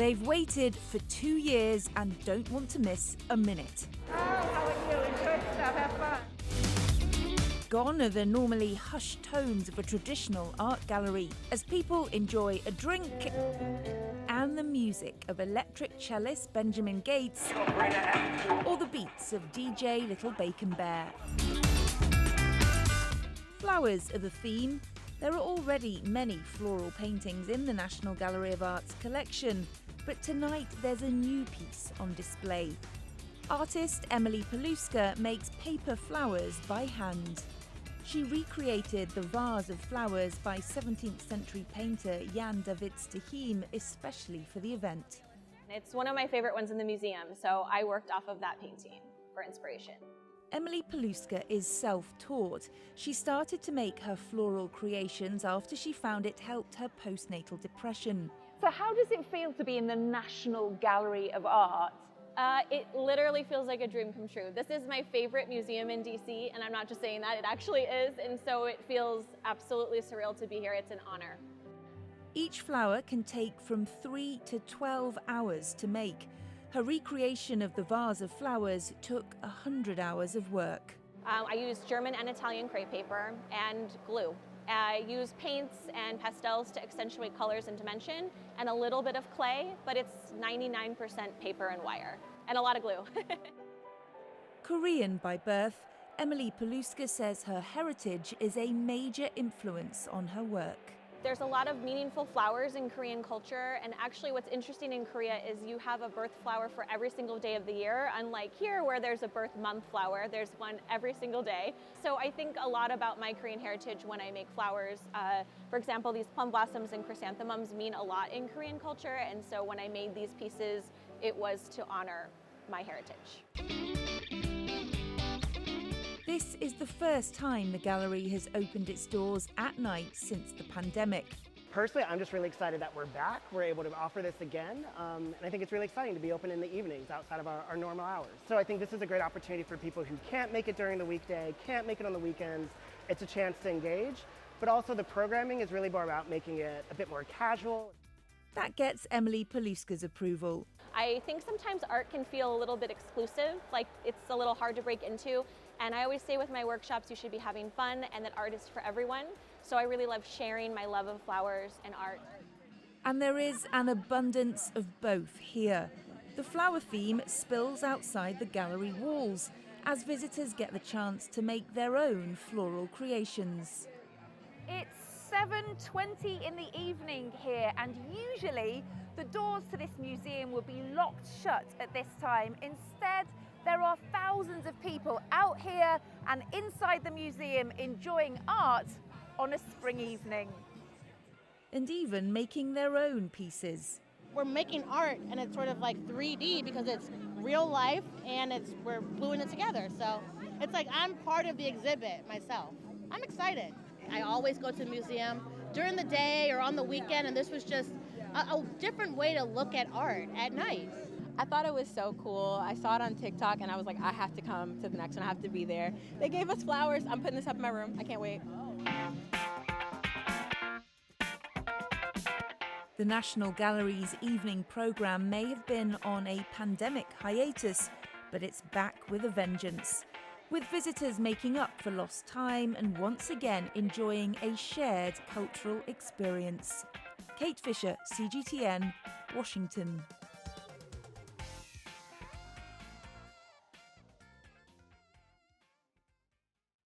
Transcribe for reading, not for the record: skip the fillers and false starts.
They've waited for 2 years and don't want to miss a minute. Oh, how are you? Enjoy stuff, have fun. Gone are the normally hushed tones of a traditional art gallery as people enjoy a drink and the music of electric cellist Benjamin Gates or the beats of DJ Little Bacon Bear. Flowers are the theme. There are already many floral paintings in the National Gallery of Art's collection, but tonight there's a new piece on display. Artist Emily Paluska makes paper flowers by hand. She recreated the vase of flowers by 17th century painter Jan Davids Tehim especially for the event. It's one of my favorite ones in the museum, so I worked off of that painting for inspiration. Emily Paluska is self-taught. She started to make her floral creations after she found it helped her postnatal depression. So how does it feel to be in the National Gallery of Art? It literally feels like a dream come true. This is my favorite museum in DC, and I'm not just saying that, it actually is, and so it feels absolutely surreal to be here. It's an honor. Each flower can take from 3 to 12 hours to make. Her recreation of the vase of flowers took 100 hours of work. I used German and Italian crepe paper and glue. I used paints and pastels to accentuate colors and dimension, and a little bit of clay, but it's 99% paper and wire, and a lot of glue. Korean by birth, Emily Paluska says her heritage is a major influence on her work. There's a lot of meaningful flowers in Korean culture, and actually what's interesting in Korea is you have a birth flower for every single day of the year, unlike here where there's a birth month flower, there's one every single day. So I think a lot about my Korean heritage when I make flowers. For example, these plum blossoms and chrysanthemums mean a lot in Korean culture, and so when I made these pieces, it was to honor my heritage. This is the first time the gallery has opened its doors at night since the pandemic. Personally, I'm just really excited that we're back. We're able to offer this again, and I think it's really exciting to be open in the evenings outside of our normal hours. So I think this is a great opportunity for people who can't make it during the weekday, can't make it on the weekends. It's a chance to engage, but also the programming is really more about making it a bit more casual. That gets Emily Paluska's approval. I think sometimes art can feel a little bit exclusive, like it's a little hard to break into. And I always say with my workshops, you should be having fun and that art is for everyone. So I really love sharing my love of flowers and art. And there is an abundance of both here. The flower theme spills outside the gallery walls as visitors get the chance to make their own floral creations. It's 7:20 in the evening here, and usually the doors to this museum will be locked shut at this time. Instead, there are thousands of people out here and inside the museum enjoying art on a spring evening. And even making their own pieces. We're making art and it's sort of like 3D because it's real life and we're gluing it together. So it's like I'm part of the exhibit myself. I'm excited. I always go to the museum during the day or on the weekend, and this was just a different way to look at art at night. I thought it was so cool. I saw it on TikTok and I was like, I have to come to the next one. I have to be there. They gave us flowers. I'm putting this up in my room. I can't wait. The National Gallery's evening programme may have been on a pandemic hiatus, but it's back with a vengeance, with visitors making up for lost time and once again enjoying a shared cultural experience. Kate Fisher, CGTN, Washington.